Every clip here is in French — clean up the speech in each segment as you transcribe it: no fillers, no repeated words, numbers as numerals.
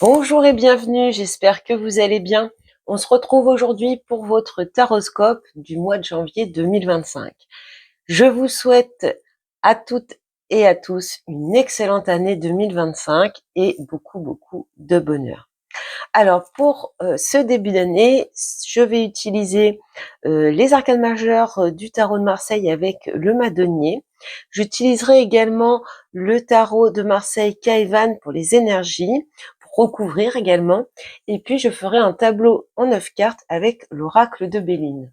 Bonjour et bienvenue, j'espère que vous allez bien. On se retrouve aujourd'hui pour votre taroscope du mois de janvier 2025. Je vous souhaite à toutes et à tous une excellente année 2025 et beaucoup de bonheur. Alors pour ce début d'année, je vais utiliser les arcanes majeures du tarot de Marseille avec le Madonnier. J'utiliserai également le tarot de Marseille Kaivan pour les énergies, pour recouvrir également. Et puis je ferai un tableau en 9 cartes avec l'oracle de Béline.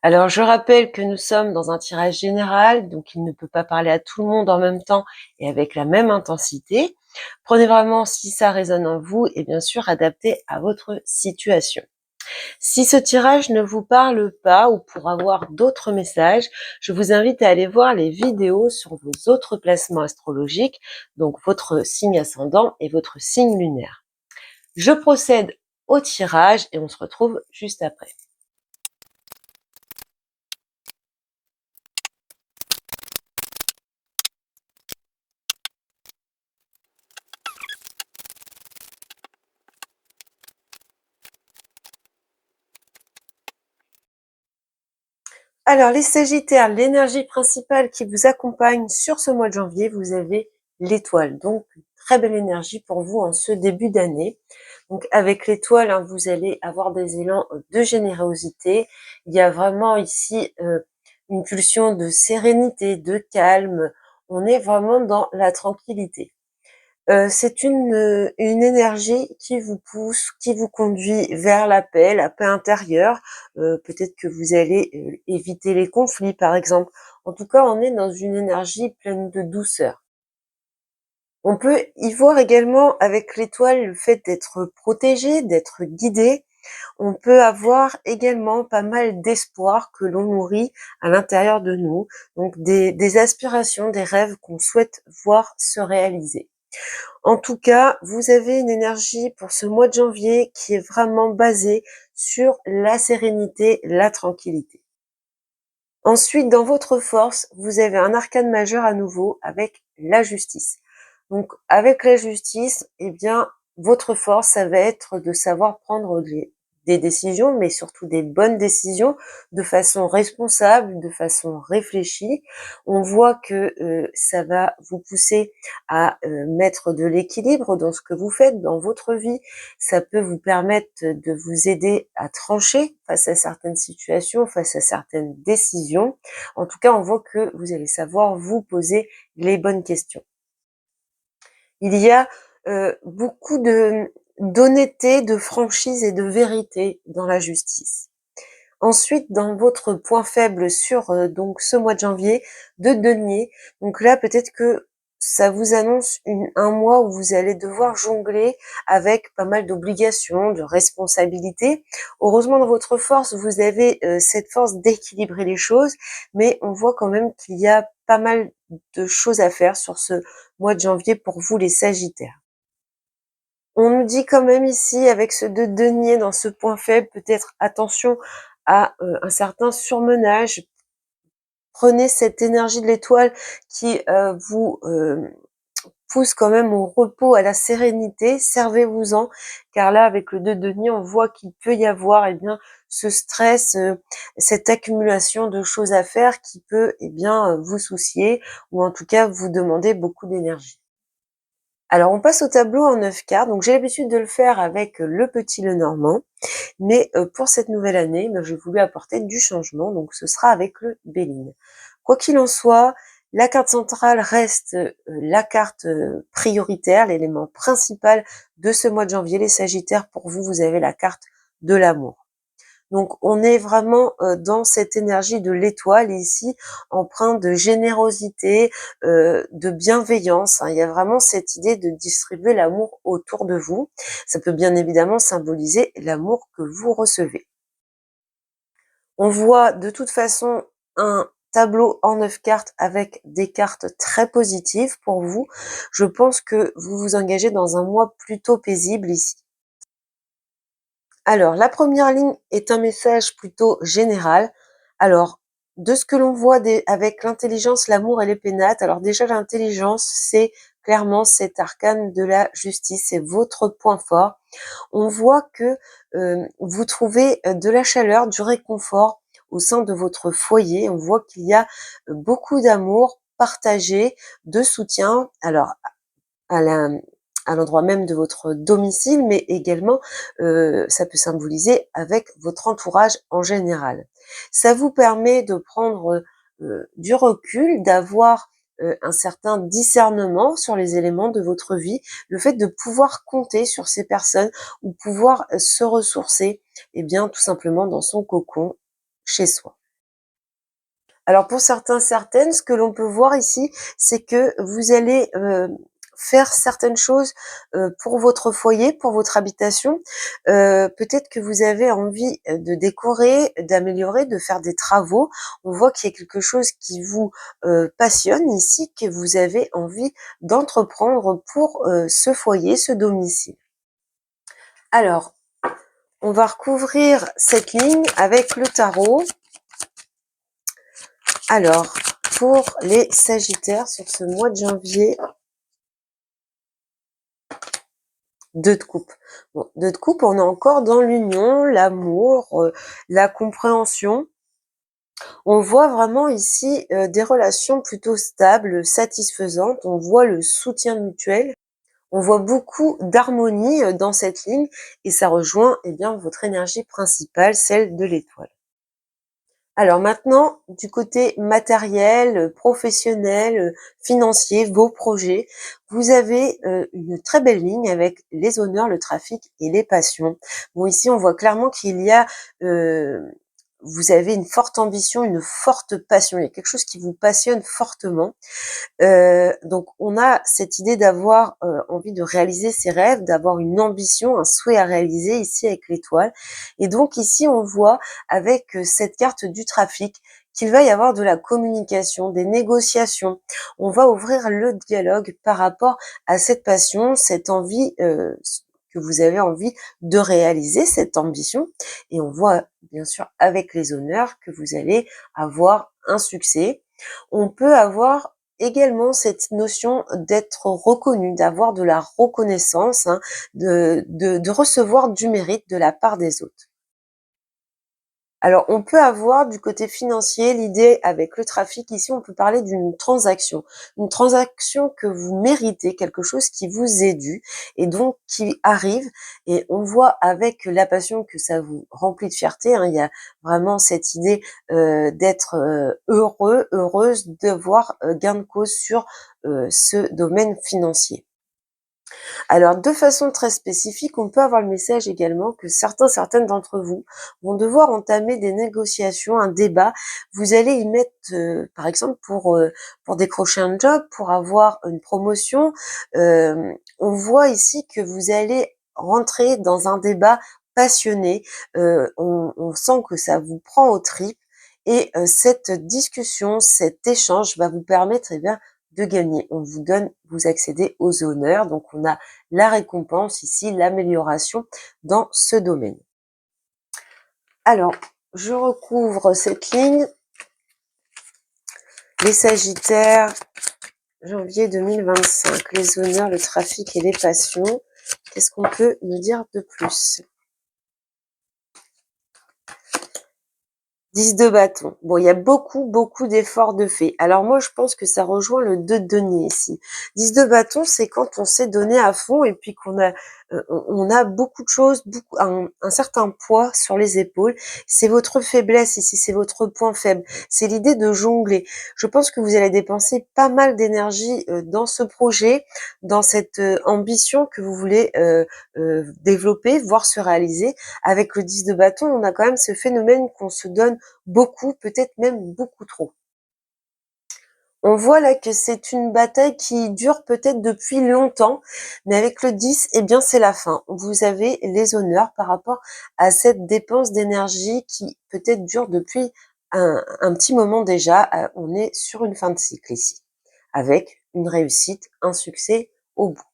Alors, je rappelle que nous sommes dans un tirage général, donc il ne peut pas parler à tout le monde en même temps et avec la même intensité. Prenez vraiment si ça résonne en vous et bien sûr adaptez à votre situation. Si ce tirage ne vous parle pas ou pour avoir d'autres messages, je vous invite à aller voir les vidéos sur vos autres placements astrologiques, donc votre signe ascendant et votre signe lunaire. Je procède au tirage et on se retrouve juste après. Alors les Sagittaires, l'énergie principale qui vous accompagne sur ce mois de janvier, vous avez l'étoile. Donc très belle énergie pour vous en ce début d'année. Donc avec l'étoile, vous allez avoir des élans de générosité. Il y a vraiment ici une pulsion de sérénité, de calme. On est vraiment dans la tranquillité. C'est une énergie qui vous pousse, qui vous conduit vers la paix intérieure. Peut-être que vous allez éviter les conflits, par exemple. En tout cas, on est dans une énergie pleine de douceur. On peut y voir également avec l'étoile le fait d'être protégé, d'être guidé. On peut avoir également pas mal d'espoir que l'on nourrit à l'intérieur de nous, donc des aspirations, des rêves qu'on souhaite voir se réaliser. En tout cas, vous avez une énergie pour ce mois de janvier qui est vraiment basée sur la sérénité, la tranquillité. Ensuite, dans votre force, vous avez un arcane majeur à nouveau avec la justice. Donc, avec la justice, eh bien, votre force, ça va être de savoir prendre des décisions, mais surtout des bonnes décisions, de façon responsable, de façon réfléchie. On voit que ça va vous pousser à mettre de l'équilibre dans ce que vous faites, dans votre vie. Ça peut vous permettre de vous aider à trancher face à certaines situations, face à certaines décisions. En tout cas, on voit que vous allez savoir vous poser les bonnes questions. Il y a beaucoup d'honnêteté, de franchise et de vérité dans la justice. Ensuite, dans votre point faible sur donc ce mois de janvier, de denier, donc là peut-être que ça vous annonce un mois où vous allez devoir jongler avec pas mal d'obligations, de responsabilités. Heureusement, dans votre force, vous avez cette force d'équilibrer les choses, mais on voit quand même qu'il y a pas mal de choses à faire sur ce mois de janvier pour vous les Sagittaires. On nous dit quand même ici, avec ce de denier dans ce point faible, peut-être attention à un certain surmenage. Prenez cette énergie de l'étoile qui vous pousse quand même au repos, à la sérénité, servez-vous-en, car là, avec le 2 de denier, on voit qu'il peut y avoir ce stress, cette accumulation de choses à faire qui peut vous soucier ou en tout cas vous demander beaucoup d'énergie. Alors, on passe au tableau en 9 cartes. Donc, j'ai l'habitude de le faire avec le petit Lenormand. Mais pour cette nouvelle année, j'ai voulu apporter du changement. Donc, ce sera avec le Béline. Quoi qu'il en soit, la carte centrale reste la carte prioritaire, l'élément principal de ce mois de janvier. Les Sagittaires, pour vous, vous avez la carte de l'amour. Donc, on est vraiment dans cette énergie de l'étoile ici, empreinte de générosité, de bienveillance. Il y a vraiment cette idée de distribuer l'amour autour de vous. Ça peut bien évidemment symboliser l'amour que vous recevez. On voit de toute façon un tableau en 9 cartes avec des cartes très positives pour vous. Je pense que vous vous engagez dans un mois plutôt paisible ici. Alors, la première ligne est un message plutôt général. Alors, de ce que l'on voit avec l'intelligence, l'amour et les pénates, alors déjà l'intelligence, c'est clairement cet arcane de la justice, c'est votre point fort. On voit que vous trouvez de la chaleur, du réconfort au sein de votre foyer. On voit qu'il y a beaucoup d'amour partagé, de soutien. Alors à la à l'endroit même de votre domicile, mais également, ça peut symboliser avec votre entourage en général. Ça vous permet de prendre, du recul, d'avoir, un certain discernement sur les éléments de votre vie, le fait de pouvoir compter sur ces personnes ou pouvoir, se ressourcer, eh bien, tout simplement dans son cocon, chez soi. Alors pour certains, certaines, ce que l'on peut voir ici, c'est que vous allez faire certaines choses pour votre foyer, pour votre habitation. Peut-être que vous avez envie de décorer, d'améliorer, de faire des travaux. On voit qu'il y a quelque chose qui vous passionne ici, que vous avez envie d'entreprendre pour ce foyer, ce domicile. Alors, on va recouvrir cette ligne avec le tarot. Alors, pour les Sagittaires sur ce mois de janvier, 2 de coupe. Bon, 2 de coupe, on est encore dans l'union, l'amour, la compréhension. On voit vraiment ici des relations plutôt stables, satisfaisantes. On voit le soutien mutuel. On voit beaucoup d'harmonie dans cette ligne et ça rejoint eh bien votre énergie principale, celle de l'étoile. Alors maintenant, du côté matériel, professionnel, financier, vos projets, vous avez une très belle ligne avec les honneurs, le trafic et les passions. Bon, ici, on voit clairement qu'il y a, vous avez une forte ambition, une forte passion. Il y a quelque chose qui vous passionne fortement. Donc on a cette idée d'avoir envie de réaliser ses rêves, d'avoir une ambition, un souhait à réaliser ici avec l'étoile. Et donc ici on voit avec cette carte du trafic qu'il va y avoir de la communication, des négociations. On va ouvrir le dialogue par rapport à cette passion, cette envie que vous avez envie de réaliser, cette ambition. Et on voit bien sûr avec les honneurs que vous allez avoir un succès. On peut avoir également cette notion d'être reconnu, d'avoir de la reconnaissance, hein, de recevoir du mérite de la part des autres. Alors, on peut avoir du côté financier l'idée avec le trafic, ici on peut parler d'une transaction. Une transaction que vous méritez, quelque chose qui vous est dû et donc qui arrive. Et on voit avec la passion que ça vous remplit de fierté, hein. Il y a vraiment cette idée d'être heureux, heureuse, de voir gain de cause sur ce domaine financier. Alors, de façon très spécifique, on peut avoir le message également que certaines d'entre vous vont devoir entamer des négociations, un débat. Vous allez y mettre, par exemple, pour décrocher un job, pour avoir une promotion. On voit ici que vous allez rentrer dans un débat passionné. On sent que ça vous prend aux tripes. Et cette discussion, cet échange va vous permettre eh bien, de gagner. On vous donne, vous accédez aux honneurs. Donc, on a la récompense ici, l'amélioration dans ce domaine. Alors, je recouvre cette ligne. Les Sagittaires, janvier 2025, les honneurs, le trafic et les passions. Qu'est-ce qu'on peut nous dire de plus? 10 de bâton. Bon, il y a beaucoup d'efforts de fait. Alors moi, je pense que ça rejoint le 2 de denier ici. 10 de bâton, c'est quand on s'est donné à fond et puis qu'on a on a beaucoup de choses, un certain poids sur les épaules. C'est votre faiblesse ici, c'est votre point faible. C'est l'idée de jongler. Je pense que vous allez dépenser pas mal d'énergie dans ce projet, dans cette ambition que vous voulez développer, voire se réaliser. Avec le 10 de bâton, on a quand même ce phénomène qu'on se donne beaucoup, peut-être même beaucoup trop. On voit là que c'est une bataille qui dure peut-être depuis longtemps, mais avec le 10, eh bien c'est la fin. Vous avez les honneurs par rapport à cette dépense d'énergie qui peut-être dure depuis un petit moment déjà. On est sur une fin de cycle ici, avec une réussite, un succès au bout.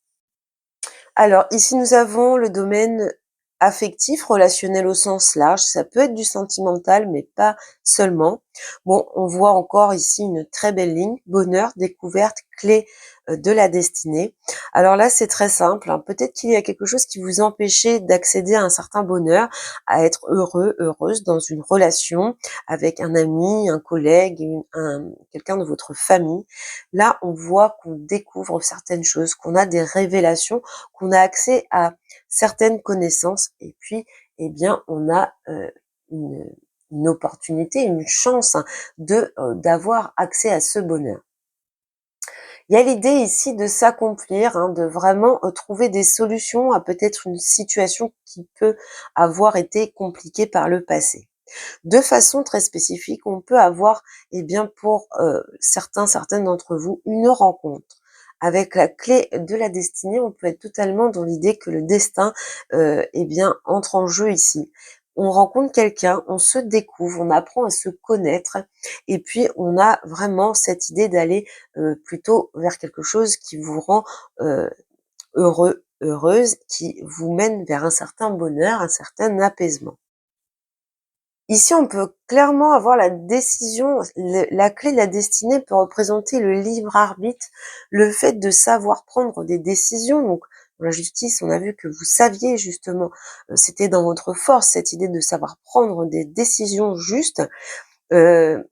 Alors ici nous avons le domaine affectif, relationnel au sens large. Ça peut être du sentimental, mais pas seulement. Bon, on voit encore ici une très belle ligne. Bonheur, découverte, clé de la destinée. Alors là, c'est très simple, hein. Peut-être qu'il y a quelque chose qui vous empêchait d'accéder à un certain bonheur, à être heureux, heureuse dans une relation avec un ami, un collègue, quelqu'un de votre famille. Là, on voit qu'on découvre certaines choses, qu'on a des révélations, qu'on a accès à certaines connaissances et puis, eh bien, on a une, une opportunité, une chance, hein, d'avoir accès à ce bonheur. Il y a l'idée ici de s'accomplir, hein, de vraiment trouver des solutions à peut-être une situation qui peut avoir été compliquée par le passé. De façon très spécifique, on peut avoir, eh bien, pour certaines d'entre vous, une rencontre. Avec la clé de la destinée, on peut être totalement dans l'idée que le destin, eh bien, entre en jeu ici. On rencontre quelqu'un, on se découvre, on apprend à se connaître, et puis on a vraiment cette idée d'aller plutôt vers quelque chose qui vous rend heureux, heureuse, qui vous mène vers un certain bonheur, un certain apaisement. Ici, on peut clairement avoir la décision, la clé de la destinée peut représenter le libre arbitre, le fait de savoir prendre des décisions. Donc, dans la justice, on a vu que vous saviez justement, c'était dans votre force cette idée de savoir prendre des décisions justes. Euh,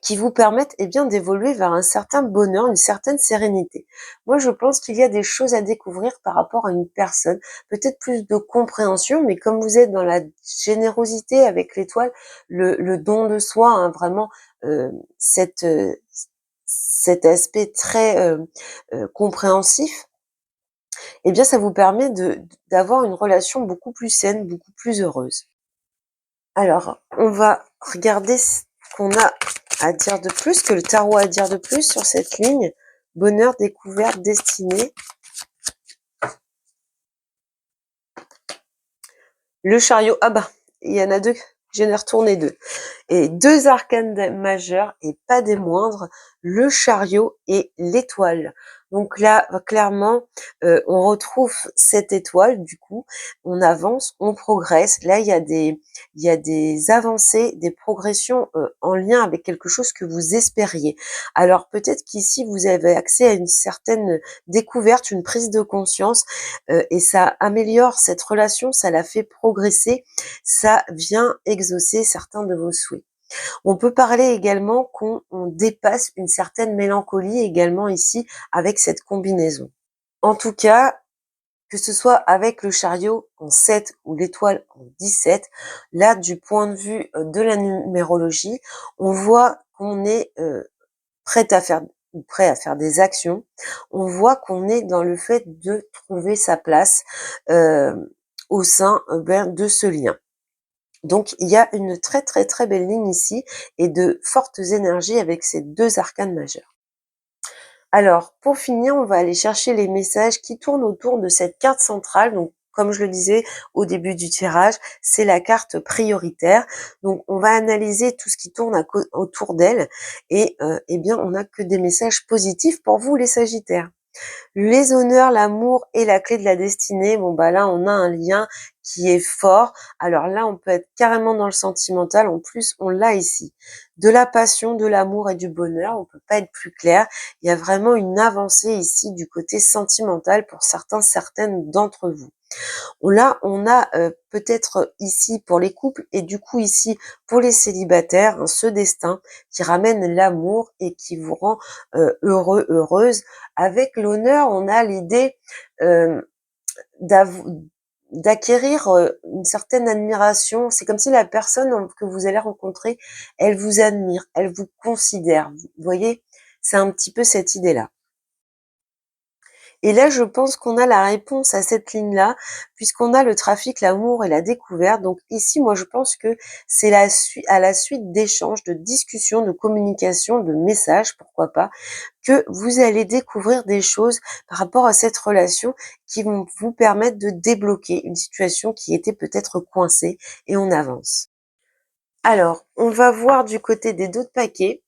qui vous permettent, eh bien, d'évoluer vers un certain bonheur, une certaine sérénité. Moi, je pense qu'il y a des choses à découvrir par rapport à une personne, peut-être plus de compréhension, mais comme vous êtes dans la générosité avec l'étoile, le don de soi, hein, vraiment, euh, cette, euh, cet aspect très compréhensif, eh bien, ça vous permet d'avoir une relation beaucoup plus saine, beaucoup plus heureuse. Alors, on va regarder ce qu'on a à dire de plus, que le tarot a à dire de plus sur cette ligne. Bonheur, découverte, destinée. Le chariot, ah bah, il y en a deux, j'en ai retourné deux. Et deux arcanes majeurs, et pas des moindres, le chariot et l'étoile. Donc là, clairement, on retrouve cette étoile, du coup, on avance, on progresse. Là, il y a des avancées, des progressions en lien avec quelque chose que vous espériez. Alors peut-être qu'ici, vous avez accès à une certaine découverte, une prise de conscience, et ça améliore cette relation, ça la fait progresser, ça vient exaucer certains de vos souhaits. On peut parler également qu'on dépasse une certaine mélancolie également ici avec cette combinaison. En tout cas, que ce soit avec le chariot en 7 ou l'étoile en 17, là, du point de vue de la numérologie, on voit qu'on est prêt à faire ou prêt à faire des actions. On voit qu'on est dans le fait de trouver sa place euh, au sein de ce lien. Donc, il y a une très très très belle ligne ici et de fortes énergies avec ces deux arcanes majeurs. Alors, pour finir, on va aller chercher les messages qui tournent autour de cette carte centrale. Donc, comme je le disais au début du tirage, c'est la carte prioritaire. Donc, on va analyser tout ce qui tourne autour d'elle et eh bien, on n'a que des messages positifs pour vous, les Sagittaires. Les honneurs, l'amour et la clé de la destinée, bon bah là on a un lien qui est fort. Alors là on peut être carrément dans le sentimental, en plus on l'a ici. De la passion, de l'amour et du bonheur, on peut pas être plus clair. Il y a vraiment une avancée ici du côté sentimental pour certaines d'entre vous. Là, on a peut-être ici pour les couples et du coup ici pour les célibataires, hein, ce destin qui ramène l'amour et qui vous rend heureux, heureuse. Avec l'honneur, on a l'idée euh, d'acquérir une certaine admiration. C'est comme si la personne que vous allez rencontrer, elle vous admire, elle vous considère. Vous voyez, c'est un petit peu cette idée-là. Et là, je pense qu'on a la réponse à cette ligne-là, puisqu'on a le trafic, l'amour et la découverte. Donc ici, moi, je pense que c'est à la suite d'échanges, de discussions, de communication, de messages, pourquoi pas, que vous allez découvrir des choses par rapport à cette relation qui vont vous permettre de débloquer une situation qui était peut-être coincée et on avance. Alors, on va voir du côté des deux paquets.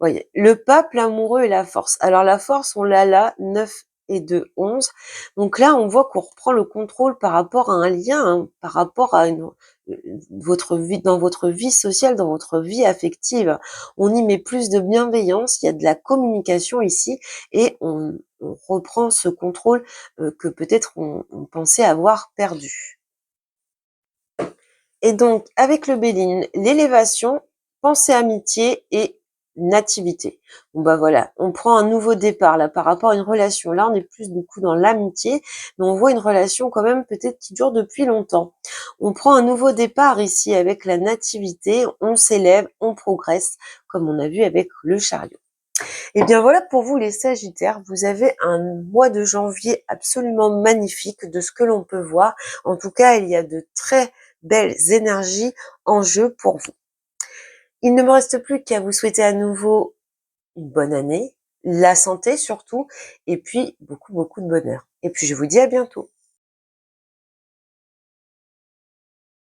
Voyez, le pape, l'amoureux et la force. Alors la force, on l'a là, 9 et de 11. Donc là, on voit qu'on reprend le contrôle par rapport à un lien, hein, par rapport à votre vie, dans votre vie sociale, dans votre vie affective. On y met plus de bienveillance, il y a de la communication ici et on reprend ce contrôle que peut-être on pensait avoir perdu. Et donc, avec le Béline, l'élévation, pensée amitié et nativité. Bon bah voilà, on prend un nouveau départ là par rapport à une relation. Là, on est plus du coup dans l'amitié, mais on voit une relation quand même peut-être qui dure depuis longtemps. On prend un nouveau départ ici avec la nativité, on s'élève, on progresse, comme on a vu avec le chariot. Et bien voilà pour vous les Sagittaires, vous avez un mois de janvier absolument magnifique de ce que l'on peut voir. En tout cas, il y a de très belles énergies en jeu pour vous. Il ne me reste plus qu'à vous souhaiter à nouveau une bonne année, la santé surtout, et puis beaucoup de bonheur. Et puis je vous dis à bientôt.